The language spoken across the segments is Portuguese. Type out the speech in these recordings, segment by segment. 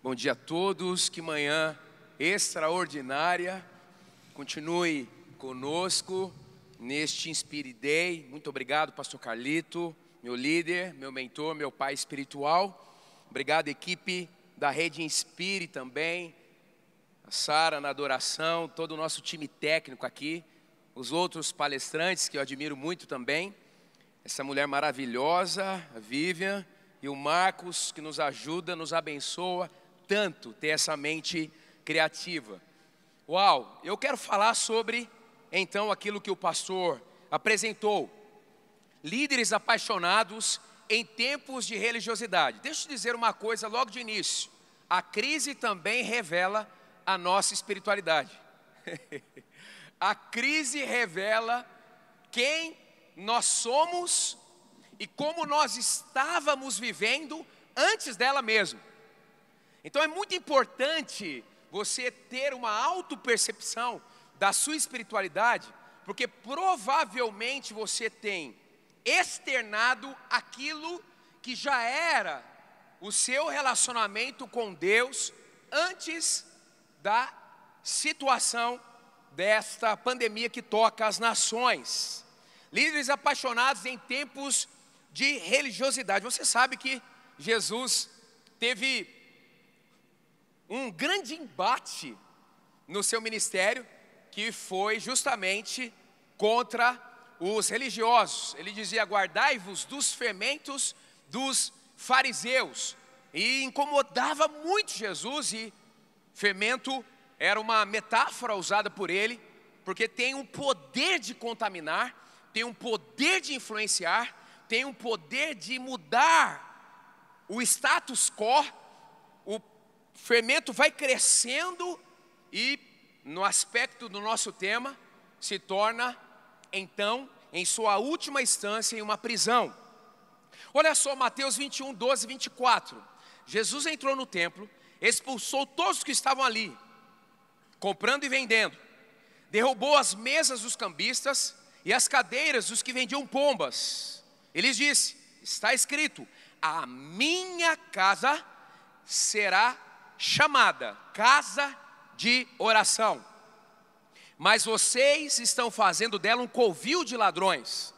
Bom dia a todos, que manhã extraordinária. Continue conosco neste Inspire Day. Muito obrigado, pastor Carlito, meu líder, meu mentor, meu pai espiritual. Obrigado, equipe da Rede Inspire também. A Sara na adoração, todo o nosso time técnico aqui. Os outros palestrantes que eu admiro muito também. Essa mulher maravilhosa, a Vivian, e o Marcos, que nos ajuda, nos abençoa tanto ter essa mente criativa. Uau, eu quero falar sobre, então, aquilo que o pastor apresentou. Líderes apaixonados em tempos de religiosidade. Deixa eu te dizer uma coisa logo de início. A crise também revela a nossa espiritualidade. A crise revela quem nós somos e como nós estávamos vivendo antes dela mesmo. Então é muito importante você ter uma autopercepção da sua espiritualidade, porque provavelmente você tem externado aquilo que já era o seu relacionamento com Deus antes da situação desta pandemia que toca as nações. Líderes apaixonados em tempos de religiosidade. Você sabe que Jesus teve um grande embate no seu ministério, que foi justamente contra os religiosos. Ele dizia: guardai-vos dos fermentos dos fariseus. E incomodava muito Jesus, e fermento era uma metáfora usada por ele, porque tem um poder de contaminar, tem um poder de influenciar, tem um poder de mudar o status quo. O fermento vai crescendo e, no aspecto do nosso tema, se torna, então, em sua última instância, em uma prisão. Olha só, Mateus 21, 12, 24. Jesus entrou no templo, expulsou todos que estavam ali, comprando e vendendo. Derrubou as mesas dos cambistas e as cadeiras dos que vendiam pombas. Ele disse: está escrito, a minha casa será chamada casa de oração, mas vocês estão fazendo dela um covil de ladrões.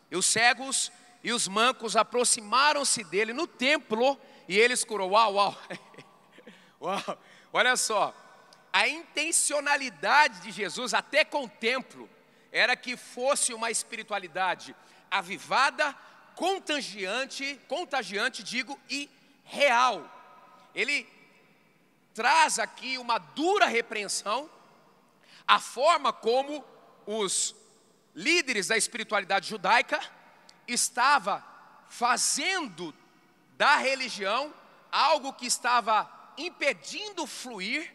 E os cegos e os mancos aproximaram-se dele no templo e eles curou. Uau, uau. Uau. Olha só, a intencionalidade de Jesus até com o templo era que fosse uma espiritualidade avivada, contagiante, digo, e real. Ele traz aqui uma dura repreensão à forma como os líderes da espiritualidade judaica estavam fazendo da religião algo que estava impedindo o fluir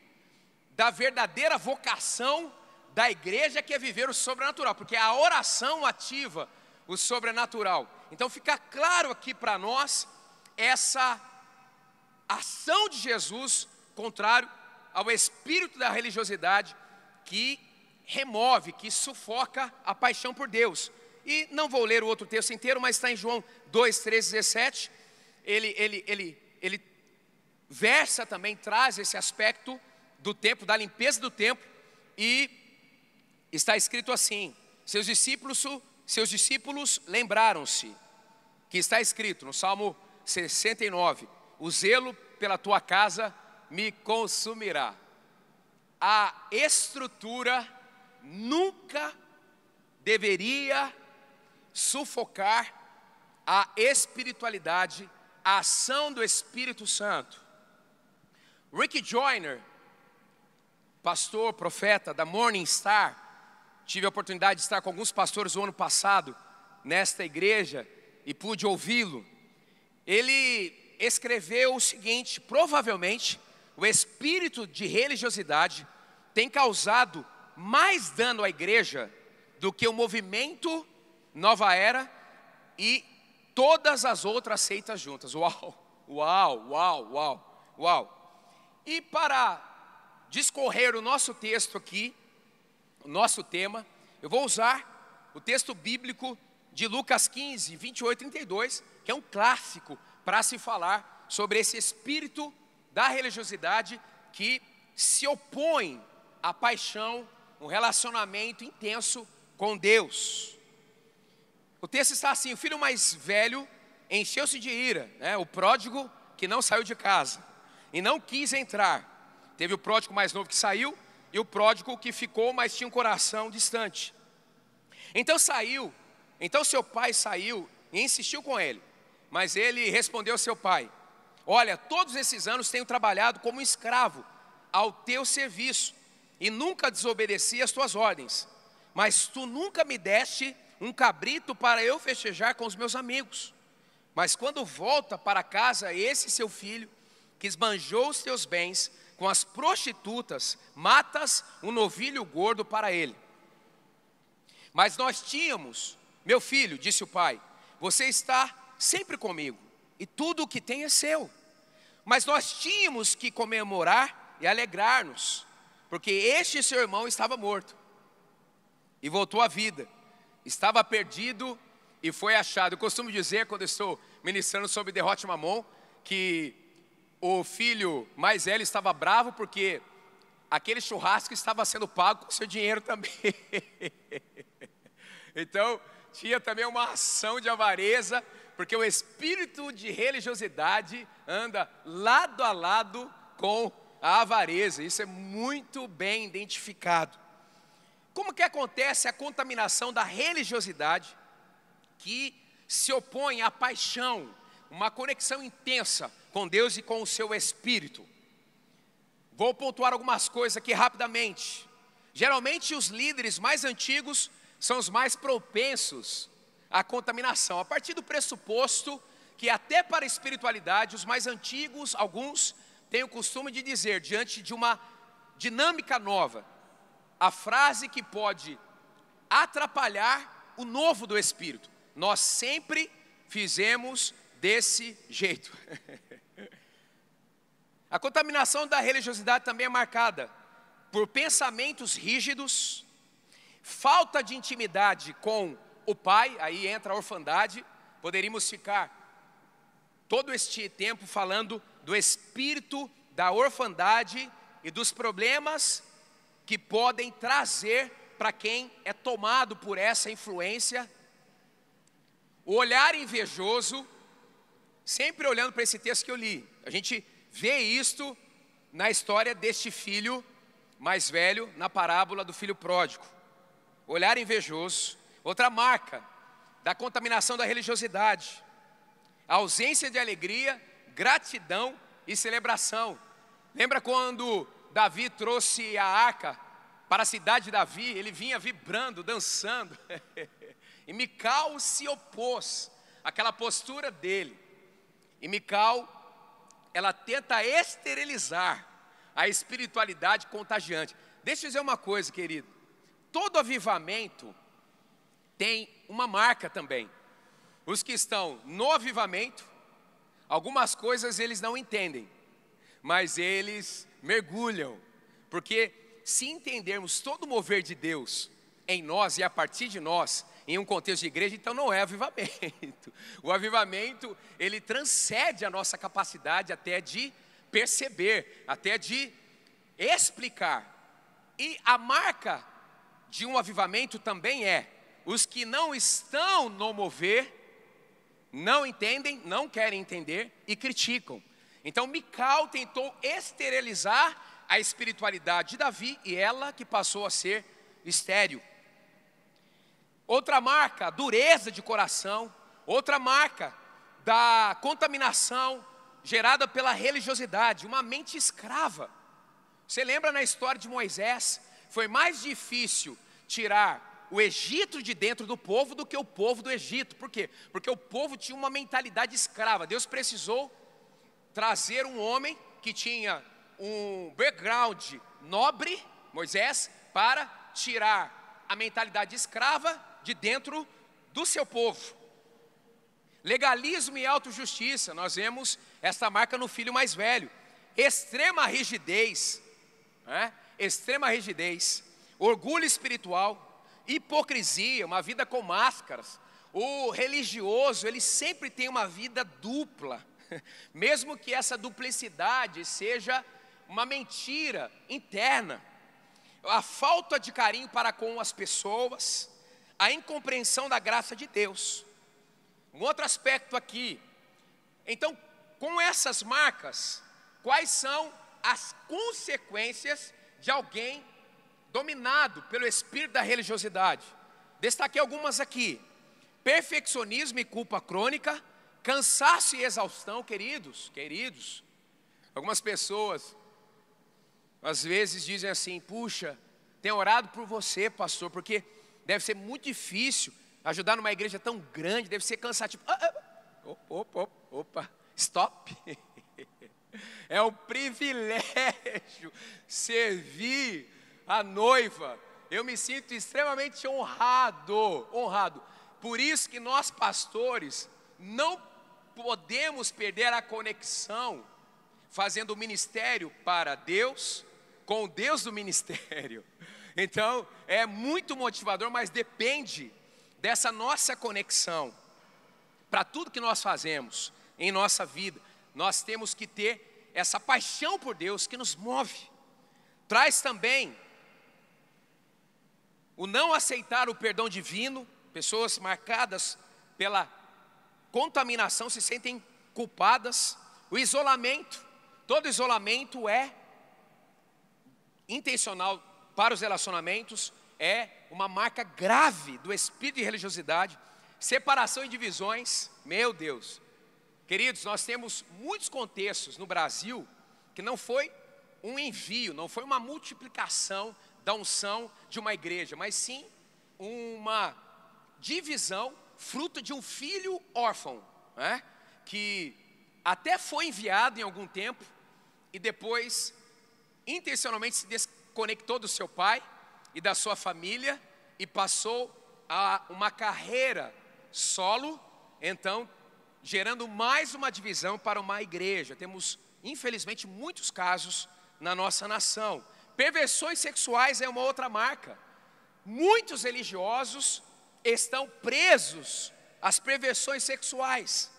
da verdadeira vocação da igreja, que é viver o sobrenatural, porque a oração ativa o sobrenatural. Então fica claro aqui para nós essa ação de Jesus contrário ao espírito da religiosidade, que remove, que sufoca a paixão por Deus. E não vou ler o outro texto inteiro, mas está em João 2, 13, 17. Ele versa também, traz esse aspecto do templo, da limpeza do templo, e está escrito assim: seus discípulos lembraram-se que está escrito no Salmo 69, o zelo pela tua casa me consumirá. A estrutura nunca deveria sufocar a espiritualidade, a ação do Espírito Santo. Rick Joyner, pastor, profeta da Morning Star, tive a oportunidade de estar com alguns pastores o ano passado nesta igreja e pude ouvi-lo. Ele escreveu o seguinte: provavelmente o espírito de religiosidade tem causado mais dano à igreja do que o movimento Nova Era e todas as outras seitas juntas. Uau, uau, uau, uau, uau. E para discorrer o nosso texto aqui, o nosso tema, eu vou usar o texto bíblico de Lucas 15, 28 e 32, que é um clássico para se falar sobre esse espírito da religiosidade que se opõe à paixão, um relacionamento intenso com Deus. O texto está assim: o filho mais velho encheu-se de ira, o pródigo que não saiu de casa e não quis entrar. Teve o pródigo mais novo que saiu e o pródigo que ficou, mas tinha um coração distante. Então seu pai saiu e insistiu com ele. Mas ele respondeu ao seu pai: olha, todos esses anos tenho trabalhado como escravo ao teu serviço e nunca desobedeci às tuas ordens. Mas tu nunca me deste um cabrito para eu festejar com os meus amigos. Mas quando volta para casa esse seu filho, que esbanjou os teus bens com as prostitutas, matas um novilho gordo para ele. Mas nós tínhamos, meu filho, disse o pai, você está sempre comigo, e tudo o que tem é seu. Mas nós tínhamos que comemorar e alegrar-nos, porque este seu irmão estava morto e voltou à vida, estava perdido e foi achado. Eu costumo dizer, quando eu estou ministrando sobre derrote Mamon, que o filho mais velho estava bravo porque aquele churrasco estava sendo pago com seu dinheiro também. Então tinha também uma ação de avareza, porque o espírito de religiosidade anda lado a lado com a avareza. Isso é muito bem identificado. Como que acontece a contaminação da religiosidade que se opõe à paixão, uma conexão intensa com Deus e com o seu espírito? Vou pontuar algumas coisas aqui rapidamente. Geralmente os líderes mais antigos são os mais propensos à contaminação, a partir do pressuposto que até para a espiritualidade, os mais antigos, alguns, têm o costume de dizer, diante de uma dinâmica nova, a frase que pode atrapalhar o novo do Espírito: nós sempre fizemos desse jeito. A contaminação da religiosidade também é marcada por pensamentos rígidos, falta de intimidade com o pai, aí entra a orfandade. Poderíamos ficar todo este tempo falando do espírito da orfandade e dos problemas que podem trazer para quem é tomado por essa influência. O olhar invejoso, sempre olhando para esse texto que eu li, a gente vê isto na história deste filho mais velho, na parábola do filho pródigo. Olhar invejoso. Outra marca da contaminação da religiosidade: a ausência de alegria, gratidão e celebração. Lembra quando Davi trouxe a arca para a cidade de Davi? Ele vinha vibrando, dançando. E Mical se opôs àquela postura dele. E Mical, ela tenta esterilizar a espiritualidade contagiante. Deixa eu dizer uma coisa, querido. Todo avivamento tem uma marca também. Os que estão no avivamento, algumas coisas eles não entendem, mas eles mergulham. Porque se entendermos todo o mover de Deus em nós e a partir de nós, em um contexto de igreja, então não é avivamento. O avivamento, ele transcende a nossa capacidade até de perceber, até de explicar. E a marca de um avivamento também é: os que não estão no mover, não entendem, não querem entender e criticam. Então Mical tentou esterilizar a espiritualidade de Davi e ela que passou a ser estéril. Outra marca, dureza de coração. Outra marca da contaminação gerada pela religiosidade, uma mente escrava. Você lembra na história de Moisés? Foi mais difícil tirar o Egito de dentro do povo do que o povo do Egito. Por quê? Porque o povo tinha uma mentalidade escrava. Deus precisou trazer um homem que tinha um background nobre, Moisés, para tirar a mentalidade escrava de dentro do seu povo. Legalismo e autojustiça, nós vemos esta marca no filho mais velho. Extrema rigidez, extrema rigidez, orgulho espiritual, hipocrisia, uma vida com máscaras. O religioso, ele sempre tem uma vida dupla. mesmo que essa duplicidade seja uma mentira interna, a falta de carinho para com as pessoas, a incompreensão da graça de Deus. Um outro aspecto aqui, então, com essas marcas, quais são as consequências de alguém dominado pelo espírito da religiosidade? Destaquei algumas aqui: perfeccionismo e culpa crônica, cansaço e exaustão. Queridos, algumas pessoas às vezes dizem assim: puxa, tenho orado por você, pastor, porque deve ser muito difícil ajudar numa igreja tão grande, deve ser cansativo. Opa, stop. É um privilégio servir a noiva. Eu me sinto extremamente honrado. Por isso que nós pastores não podemos perder a conexão fazendo o ministério para Deus, com o Deus do ministério. Então, é muito motivador, mas depende dessa nossa conexão. Para tudo que nós fazemos em nossa vida, nós temos que ter essa paixão por Deus que nos move. Traz também o não aceitar o perdão divino. Pessoas marcadas pela contaminação se sentem culpadas. O isolamento, todo isolamento é intencional para os relacionamentos, é uma marca grave do espírito de religiosidade. Separação e divisões, meu Deus. Queridos, nós temos muitos contextos no Brasil que não foi um envio, não foi uma multiplicação da unção de uma igreja, mas sim uma divisão, fruto de um filho órfão, né? Que até foi enviado em algum tempo e depois intencionalmente se desconectou do seu pai e da sua família e passou a uma carreira solo, então gerando mais uma divisão para uma igreja. Temos, infelizmente, muitos casos na nossa nação. Perversões sexuais é uma outra marca. Muitos religiosos estão presos às perversões sexuais.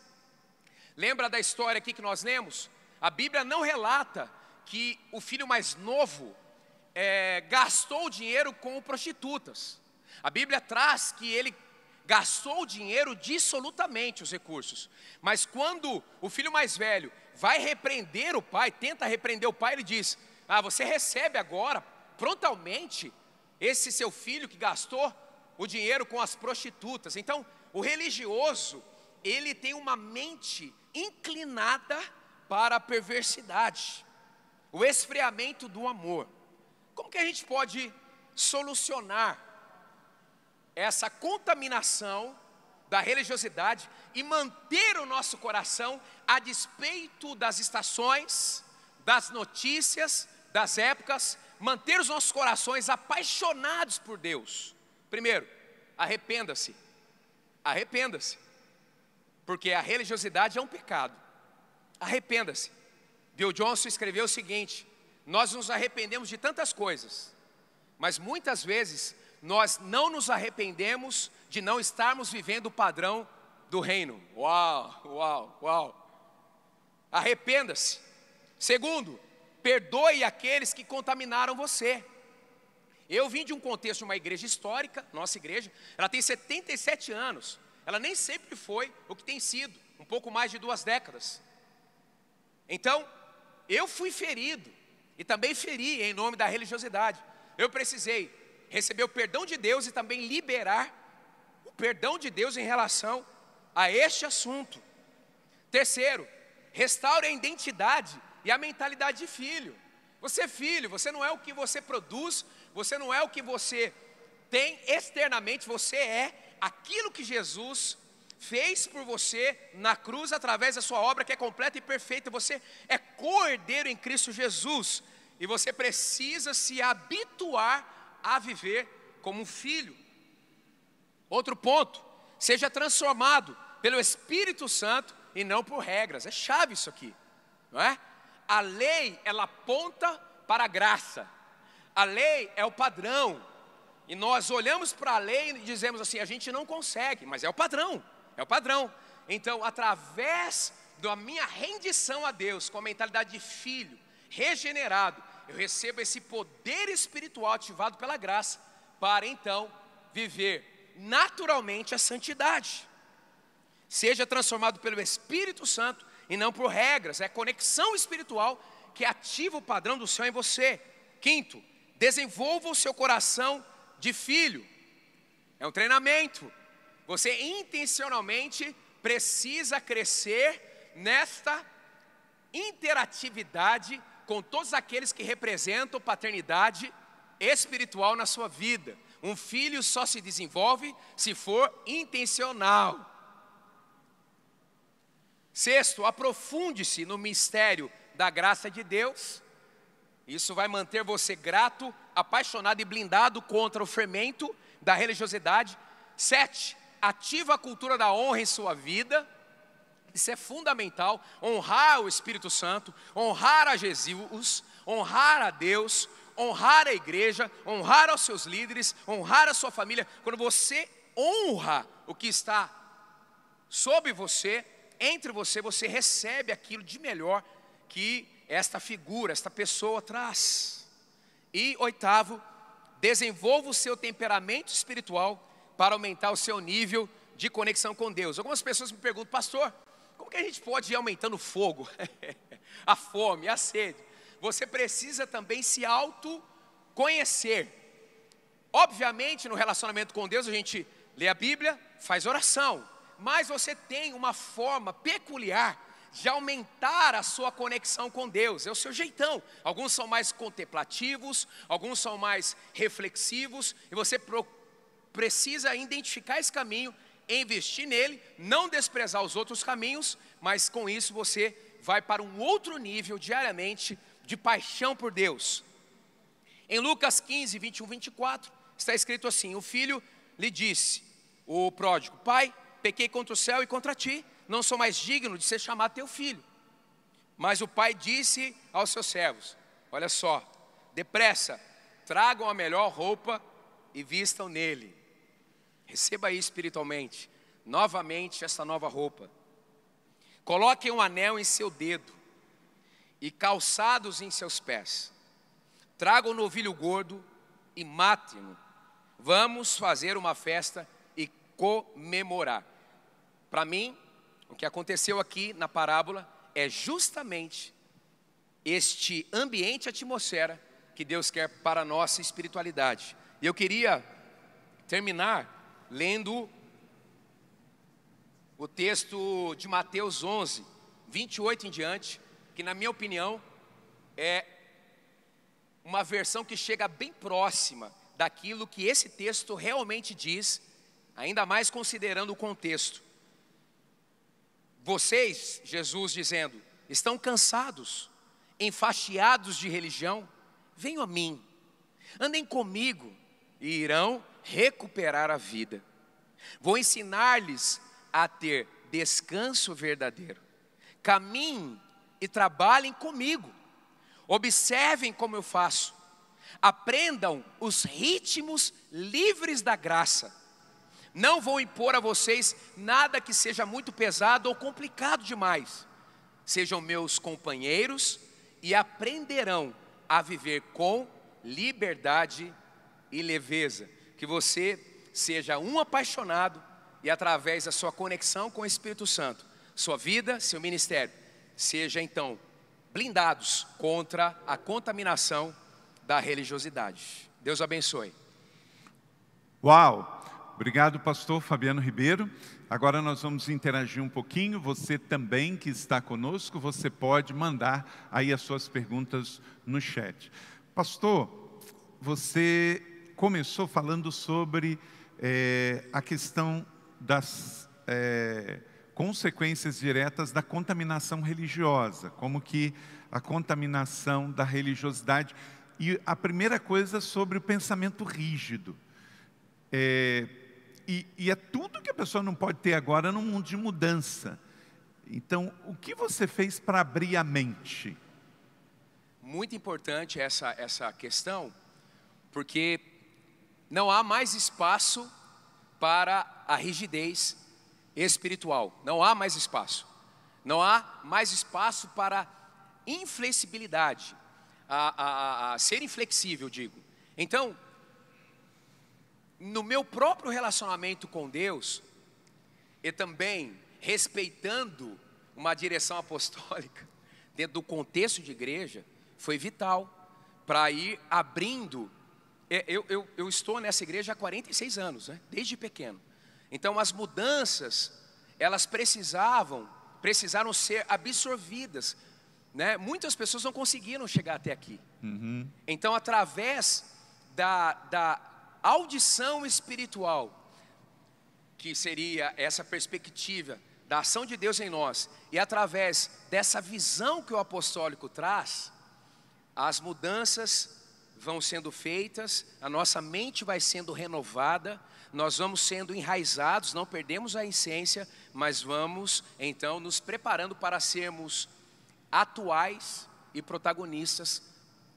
Lembra da história aqui que nós lemos? A Bíblia não relata que o filho mais novo gastou dinheiro com prostitutas. A Bíblia traz que ele gastou o dinheiro dissolutamente, os recursos. Mas quando o filho mais velho vai repreender o pai, tenta repreender o pai, ele diz: você recebe agora, prontamente, esse seu filho que gastou o dinheiro com as prostitutas. Então, o religioso, ele tem uma mente inclinada para a perversidade, o esfriamento do amor. Como que a gente pode solucionar essa contaminação da religiosidade e manter o nosso coração a despeito das estações, das notícias, das épocas, manter os nossos corações apaixonados por Deus? Primeiro, arrependa-se, porque a religiosidade é um pecado. Arrependa-se. Bill Johnson escreveu o seguinte: nós nos arrependemos de tantas coisas, mas muitas vezes nós não nos arrependemos de não estarmos vivendo o padrão do reino. Uau. Arrependa-se. Segundo, perdoe aqueles que contaminaram você. Eu vim de um contexto de uma igreja histórica, nossa igreja, ela tem 77 anos. Ela nem sempre foi o que tem sido, um pouco mais de 2 décadas. Então, eu fui ferido e também feri em nome da religiosidade. Eu precisei receber o perdão de Deus e também liberar o perdão de Deus em relação a este assunto. Terceiro, restaure a identidade e a mentalidade de filho. Você é filho, você não é o que você produz, você não é o que você tem externamente, você é aquilo que Jesus fez por você na cruz através da sua obra, que é completa e perfeita. Você é co-herdeiro em Cristo Jesus e você precisa se habituar a viver como um filho. Outro ponto: seja transformado pelo Espírito Santo e não por regras. É chave isso aqui, não é? A lei, ela aponta para a graça. A lei é o padrão. E nós olhamos para a lei e dizemos assim: a gente não consegue, mas é o padrão. Então, através da minha rendição a Deus, com a mentalidade de filho, regenerado, eu recebo esse poder espiritual ativado pela graça, para então viver naturalmente a santidade. Seja transformado pelo Espírito Santo e não por regras. É a conexão espiritual que ativa o padrão do céu em você. Quinto, desenvolva o seu coração de filho. É um treinamento. Você intencionalmente precisa crescer nesta interatividade com todos aqueles que representam paternidade espiritual na sua vida. Um filho só se desenvolve se for intencional. Sexto, aprofunde-se no mistério da graça de Deus. Isso vai manter você grato, apaixonado e blindado contra o fermento da religiosidade. 7, ativa a cultura da honra em sua vida. Isso é fundamental, honrar o Espírito Santo, honrar a Jesus, honrar a Deus, honrar a igreja, honrar aos seus líderes, honrar a sua família. Quando você honra o que está sobre você, entre você, você recebe aquilo de melhor que esta figura, esta pessoa traz. E 8, desenvolva o seu temperamento espiritual para aumentar o seu nível de conexão com Deus. Algumas pessoas me perguntam, pastor, como que a gente pode ir aumentando o fogo, a fome, a sede? Você precisa também se autoconhecer. Obviamente, no relacionamento com Deus, a gente lê a Bíblia, faz oração. Mas você tem uma forma peculiar de aumentar a sua conexão com Deus. É o seu jeitão. Alguns são mais contemplativos, alguns são mais reflexivos. E você precisa identificar esse caminho, investir nele, não desprezar os outros caminhos, mas com isso você vai para um outro nível diariamente de paixão por Deus. Em Lucas 15, 21, 24, está escrito assim: o filho lhe disse, o pródigo, pai, pequei contra o céu e contra ti, não sou mais digno de ser chamado teu filho. Mas o pai disse aos seus servos, olha só, depressa, tragam a melhor roupa e vistam nele. Receba aí espiritualmente, novamente essa nova roupa. Coloquem um anel em seu dedo e calçados em seus pés. Tragam um novilho gordo e matem-no. Vamos fazer uma festa e comemorar. Para mim, o que aconteceu aqui na parábola é justamente este ambiente, atmosfera que Deus quer para a nossa espiritualidade. E eu queria terminar lendo o texto de Mateus 11, 28 em diante, que na minha opinião é uma versão que chega bem próxima daquilo que esse texto realmente diz, ainda mais considerando o contexto. Vocês, Jesus dizendo, estão cansados, enfastiados de religião? Venham a mim, andem comigo e irão recuperar a vida. Vou ensinar-lhes a ter descanso verdadeiro. Caminhem e trabalhem comigo. Observem como eu faço. Aprendam os ritmos livres da graça. Não vou impor a vocês nada que seja muito pesado ou complicado demais. Sejam meus companheiros e aprenderão a viver com liberdade e leveza. Que você seja um apaixonado e através da sua conexão com o Espírito Santo, sua vida, seu ministério, seja então blindados contra a contaminação da religiosidade. Deus abençoe. Uau! Obrigado, pastor Fabiano Ribeiro. Agora nós vamos interagir um pouquinho. Você também que está conosco, você pode mandar aí as suas perguntas no chat. Pastor, você começou falando sobre a questão das consequências diretas da contaminação religiosa, como que a contaminação da religiosidade. E a primeira coisa sobre o pensamento rígido. E é tudo que a pessoa não pode ter agora num mundo de mudança. Então, o que você fez para abrir a mente? Muito importante essa questão, porque não há mais espaço para a rigidez espiritual. Não há mais espaço. Não há mais espaço para inflexibilidade, a ser inflexível, digo. Então, no meu próprio relacionamento com Deus, e também respeitando uma direção apostólica, dentro do contexto de igreja, foi vital para ir abrindo. Eu estou nessa igreja há 46 anos, né? Desde pequeno. Então as mudanças, elas precisaram ser absorvidas, né? Muitas pessoas não conseguiram chegar até aqui. Então, através da audição espiritual, que seria essa perspectiva da ação de Deus em nós, e através dessa visão que o apostólico traz, as mudanças vão sendo feitas, a nossa mente vai sendo renovada, nós vamos sendo enraizados, não perdemos a essência, mas vamos então nos preparando para sermos atuais e protagonistas,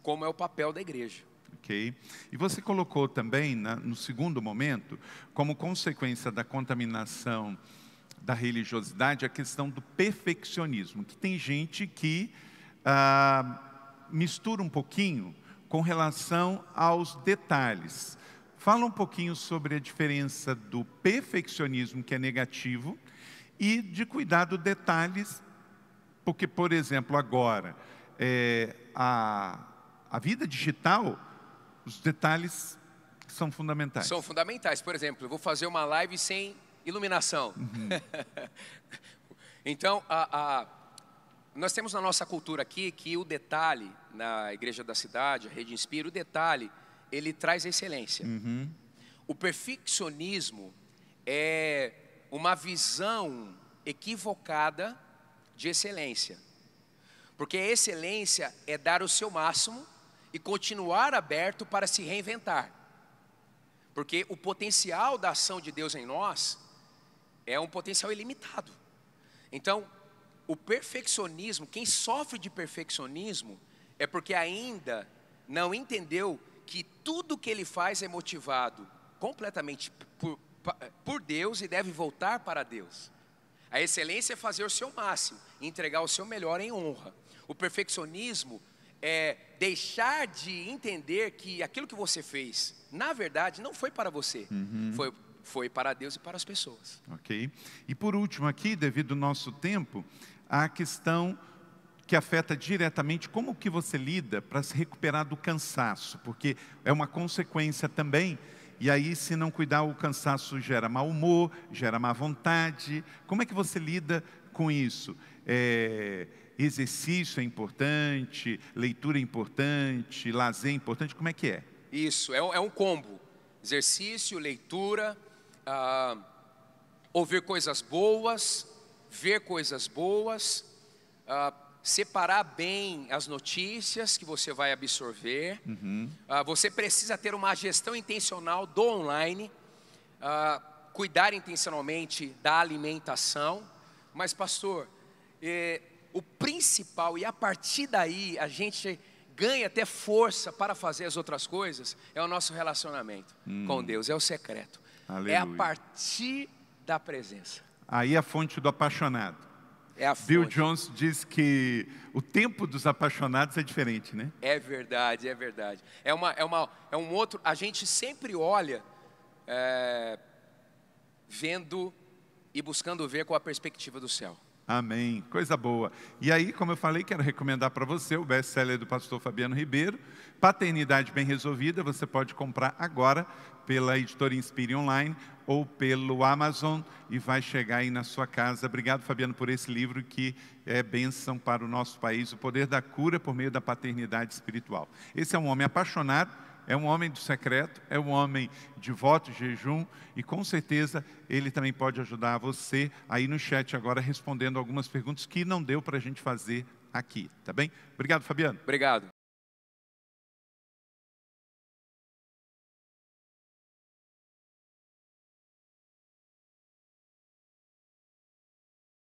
como é o papel da igreja. Ok. E você colocou também, no segundo momento, como consequência da contaminação da religiosidade, a questão do perfeccionismo, que tem gente que mistura um pouquinho com relação aos detalhes. Fala um pouquinho sobre a diferença do perfeccionismo, que é negativo, e de cuidar dos detalhes, porque, por exemplo, agora, a vida digital, os detalhes são fundamentais. São fundamentais. Por exemplo, eu vou fazer uma live sem iluminação. Então, nós temos na nossa cultura aqui que o detalhe, na Igreja da Cidade, a Rede Inspira, o detalhe, ele traz excelência. O perfeccionismo é uma visão equivocada de excelência. Porque a excelência é dar o seu máximo e continuar aberto para se reinventar. Porque o potencial da ação de Deus em nós é um potencial ilimitado. Então, o perfeccionismo, quem sofre de perfeccionismo é porque ainda não entendeu que tudo que ele faz é motivado completamente por Deus e deve voltar para Deus. A excelência é fazer o seu máximo, entregar o seu melhor em honra. O perfeccionismo é deixar de entender que aquilo que você fez, na verdade, não foi para você, foi para Deus e para as pessoas. Ok. E por último aqui, devido ao nosso tempo, a questão que afeta diretamente como que você lida para se recuperar do cansaço, porque é uma consequência também, e aí se não cuidar o cansaço gera mau humor, gera má vontade. Como é que você lida com isso? Exercício é importante, leitura é importante, lazer é importante, como é que é? Isso, é um combo. Exercício, leitura, ouvir coisas boas, ver coisas boas, separar bem as notícias que você vai absorver. Você precisa ter uma gestão intencional do online, cuidar intencionalmente da alimentação. Mas, pastor, o principal, e a partir daí a gente ganha até força para fazer as outras coisas, é o nosso relacionamento com Deus, é o secreto. Aleluia. É a partir da presença. Aí a fonte do apaixonado. É a fonte. Bill Jones diz que o tempo dos apaixonados é diferente, né? É verdade, é verdade. É um outro, a gente sempre olha vendo e buscando ver com a perspectiva do céu. Amém, coisa boa. E aí, como eu falei, quero recomendar para você o best-seller do pastor Fabiano Ribeiro, Paternidade Bem Resolvida. Você pode comprar agora pela editora Inspire Online ou pelo Amazon e vai chegar aí na sua casa. Obrigado, Fabiano, por esse livro que é bênção para o nosso país, o poder da cura por meio da paternidade espiritual. Esse é um homem apaixonado, é um homem do secreto, é um homem de voto e jejum, e com certeza ele também pode ajudar você aí no chat agora, respondendo algumas perguntas que não deu para a gente fazer aqui, tá bem? Obrigado, Fabiano. Obrigado.